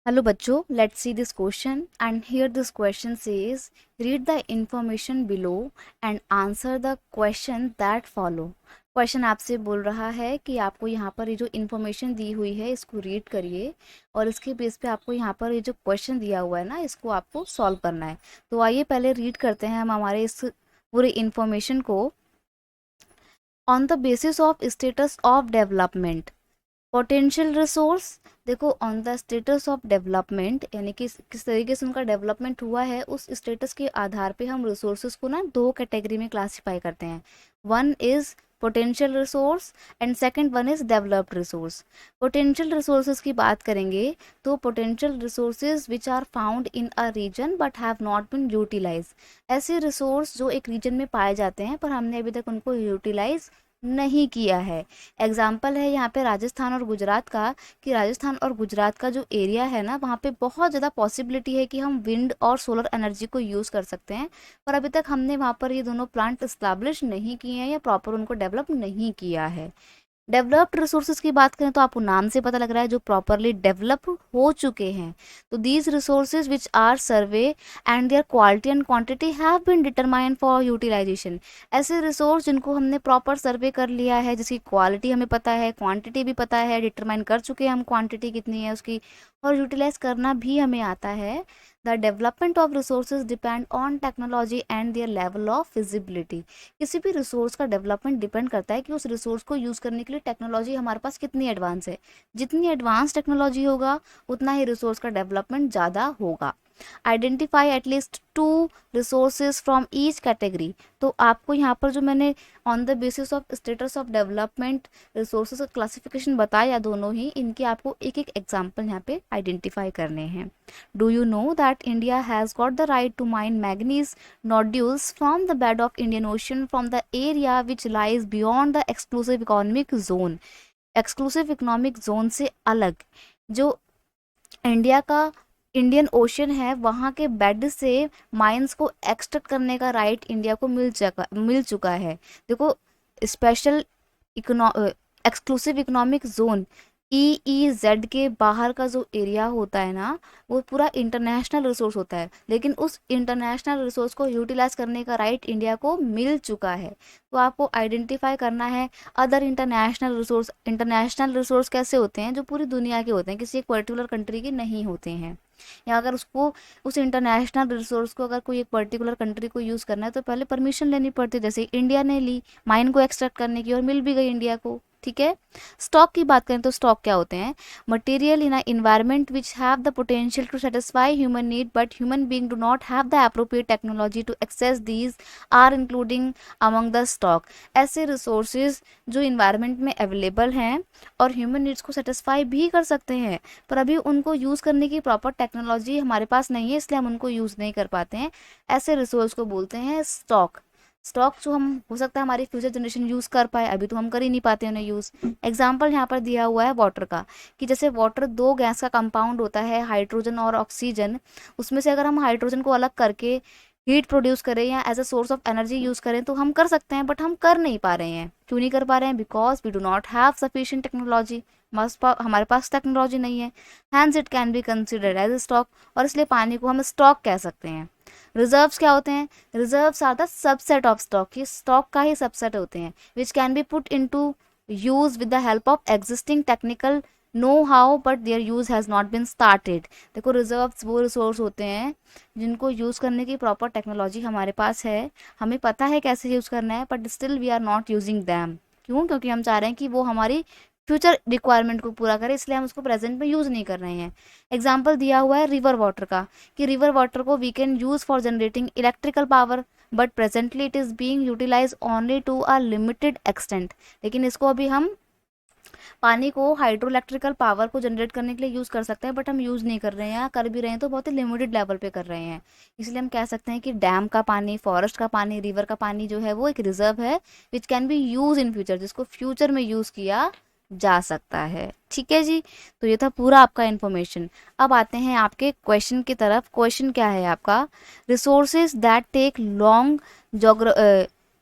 Hello बच्चों, let's see this question and here this question says read the information below and answer the question that follow। Question आपसे बोल रहा है कि आपको यहाँ पर ये जो इन्फॉर्मेशन दी हुई है इसको रीड करिए और इसके बेस पे आपको यहाँ पर ये जो क्वेश्चन दिया हुआ है ना इसको आपको सॉल्व करना है। तो आइए पहले रीड करते हैं हम हमारे इस पूरे इन्फॉर्मेशन को। On the basis of status of development potential resource, देखो on the status of development यानी कि किस तरीके से उनका डेवलपमेंट हुआ है उस स्टेटस के आधार पे हम रिसोर्सेज को ना दो कैटेगरी में क्लासिफाई करते हैं। One is potential resource and second one is developed resource. Potential resources की बात करेंगे तो potential resources which are found in a region but have not been utilise, ऐसे रिसोर्स जो एक रीजन में पाए जाते हैं पर हमने अभी तक उनको यूटिलाइज नहीं किया है। एग्जाम्पल है यहाँ पे राजस्थान और गुजरात का, कि राजस्थान और गुजरात का जो एरिया है ना वहाँ पे बहुत ज़्यादा पॉसिबिलिटी है कि हम विंड और सोलर एनर्जी को यूज़ कर सकते हैं, पर अभी तक हमने वहाँ पर ये दोनों प्लांट इस्टेब्लिश नहीं किए हैं या प्रॉपर उनको डेवलप नहीं किया है। डेवलप्ड रिसोर्सेज की बात करें तो आपको नाम से पता लग रहा है जो प्रॉपरली डेवलप हो चुके हैं। तो these resources which are survey and their quality and quantity have been determine for utilisation, ऐसे रिसोर्स जिनको हमने प्रॉपर सर्वे कर लिया है, जिसकी क्वालिटी हमें पता है, क्वांटिटी भी पता है, डिटरमाइन कर चुके हैं हम क्वांटिटी कितनी है उसकी, और यूटिलाइज करना भी हमें आता है। The development of resources depend on technology and their level of feasibility, किसी भी रिसोर्स का डेवलपमेंट डिपेंड करता है कि उस रिसोर्स को यूज़ करने के लिए टेक्नोलॉजी हमारे पास कितनी एडवांस है। जितनी एडवांस टेक्नोलॉजी होगा उतना ही रिसोर्स का डेवलपमेंट ज़्यादा होगा। Identify at least to resources from each category, तो आपको यहाँ पर जो मैंने on the basis of status of development resources का क्लासिफिकेशन बताया दोनों ही, इनके आपको एक एक एग्जाम्पल यहाँ पे आइडेंटिफाई करने हैं। Do you know that India has got the right to mine manganese nodules from the bed of Indian Ocean from the area which lies beyond the exclusive economic zone। Exclusive economic zone से अलग जो India का Indian ocean है वहाँ के bed से mines को extract करने का राइट इंडिया को मिल चुका है। देखो special exclusive economic zone EEZ के बाहर का जो एरिया होता है ना वो पूरा इंटरनेशनल रिसोर्स होता है, लेकिन उस इंटरनेशनल रिसोर्स को यूटिलाइज करने का राइट इंडिया को मिल चुका है। तो आपको आइडेंटिफाई करना है other international resource. International resource कैसे होते हैं? जो पूरी दुनिया के होते हैं, किसी एक पर्टिकुलर कंट्री के नहीं होते हैं। या अगर उसको उस इंटरनेशनल रिसोर्स को अगर कोई एक पर्टिकुलर कंट्री को यूज़ करना है तो पहले परमिशन लेनी पड़ती है, जैसे इंडिया ने ली माइन को एक्सट्रैक्ट करने की और मिल भी गई इंडिया को। ठीक है। स्टॉक की बात करें तो स्टॉक क्या होते हैं? Material in a environment which have the potential to satisfy human need but human being do not have the appropriate technology to access these are including among the stock, ऐसे resources जो environment में available हैं और human needs को satisfy भी कर सकते हैं, पर अभी उनको यूज़ करने की प्रॉपर टेक्नोलॉजी हमारे पास नहीं है, इसलिए हम उनको यूज़ नहीं कर पाते हैं। ऐसे रिसोर्स को बोलते हैं स्टॉक। स्टॉक जो हम हो सकता है हमारी फ्यूचर जनरेशन यूज़ कर पाए, अभी तो हम कर ही नहीं पाते उन्हें यूज़। एग्जाम्पल यहाँ पर दिया हुआ है वाटर का, कि जैसे वाटर दो गैस का कंपाउंड होता है, हाइड्रोजन और ऑक्सीजन। उसमें से अगर हम हाइड्रोजन को अलग करके हीट प्रोड्यूस करें या as a source of energy use करें तो हम कर सकते हैं, बट हम कर नहीं पा रहे हैं। क्यों नहीं कर पा रहे हैं? Because we do not have sufficient technology, हमारे पास टेक्नोलॉजी नहीं है। Hence it can be considered as stock, और इसलिए पानी को हम स्टॉक कह सकते हैं। रिजर्व्स क्या होते हैं? Reserves are the subset of stock, ये स्टॉक का ही सबसेट होते हैं, which can be put into use with the help of existing technical know how but their use has not been started. देखो रिजर्व्स वो रिसोर्स होते हैं जिनको यूज़ करने की प्रॉपर टेक्नोलॉजी हमारे पास है, हमें पता है कैसे यूज़ करना है, but still we are not using them. क्यों? क्योंकि हम चाह रहे हैं कि वो हमारी फ्यूचर रिक्वायरमेंट को पूरा करे, इसलिए हम उसको प्रेजेंट में यूज़ नहीं कर रहे हैं। एग्जाम्पल दिया हुआ है रिवर वाटर का, कि रिवर वाटर को we can use for generating electrical power but presently it is being utilise only to a limited extent. लेकिन इसको अभी हम पानी को हाइड्रो इलेक्ट्रिकल पावर को जनरेट करने के लिए यूज़ कर सकते हैं, बट हम यूज़ नहीं कर रहे हैं, कर भी रहे हैं तो बहुत ही लिमिटेड लेवल पे कर रहे हैं। इसलिए हम कह सकते हैं कि डैम का पानी, फॉरेस्ट का पानी, रिवर का पानी जो है वो एक रिजर्व है विच can B use in future, जिसको फ्यूचर में यूज़ किया जा सकता है। ठीक है जी, तो ये था पूरा आपका इन्फॉर्मेशन। अब आते हैं आपके क्वेश्चन की तरफ। क्वेश्चन क्या है आपका? रिसोर्सेज दैट टेक लॉन्ग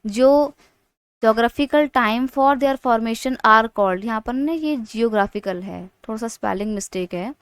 जो geographical time for their formation are called, यहाँ पर ना ये जियोग्राफिकल है, थोड़ा सा स्पेलिंग मिस्टेक है।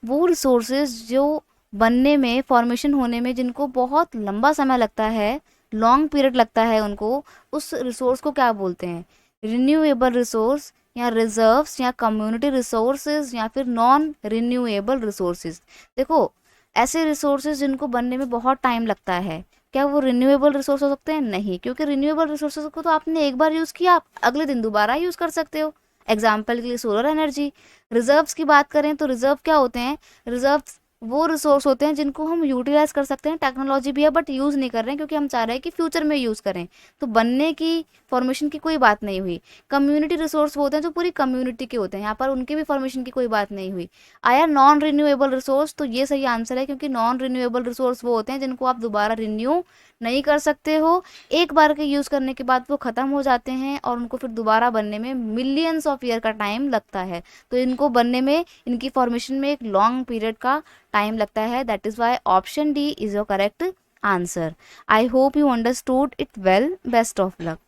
वो रिसोर्सेज जो बनने में, फॉर्मेशन होने में जिनको बहुत लंबा समय लगता है, लॉन्ग पीरियड लगता है उनको, उस रिसोर्स को क्या बोलते हैं? रिन्यूएबल रिसोर्स या रिजर्व्स या कम्युनिटी रिसोर्सेज या फिर नॉन रिन्यूएबल रिसोर्सेज। देखो, ऐसे रिसोर्सेज जिनको बनने में बहुत टाइम लगता है, क्या वो रिन्यूएबल रिसोर्स हो सकते हैं? नहीं, क्योंकि रिन्यूएबल रिसोर्सेज को तो आपने एक बार यूज़ किया, आप अगले दिन दोबारा यूज़ कर सकते हो। एग्जाम्पल के लिए सोलर एनर्जी। रिजर्व्स की बात करें तो रिजर्व क्या होते हैं? रिजर्व वो रिसोर्स होते हैं जिनको हम यूटिलाइज कर सकते हैं, टेक्नोलॉजी भी है बट यूज़ नहीं कर रहे हैं क्योंकि हम चाह रहे हैं कि फ्यूचर में यूज़ करें, तो बनने की, फॉर्मेशन की कोई बात नहीं हुई। कम्युनिटी रिसोर्स वो होते हैं जो पूरी कम्युनिटी के होते हैं, यहाँ पर उनके भी फॉर्मेशन की कोई बात नहीं हुई। आया नॉन रिन्यूएबल रिसोर्स, तो ये सही आंसर है क्योंकि नॉन रिन्यूएबल रिसोर्स वो होते हैं जिनको आप दोबारा रिन्यू नहीं कर सकते हो, एक बार के यूज़ करने के बाद वो ख़त्म हो जाते हैं और उनको फिर दोबारा बनने में मिलियंस ऑफ ईयर का टाइम लगता है। तो इनको बनने में, इनकी फॉर्मेशन में एक लॉन्ग पीरियड का टाइम लगता है। That is why option D is your correct answer. I hope you understood it well. Best of luck.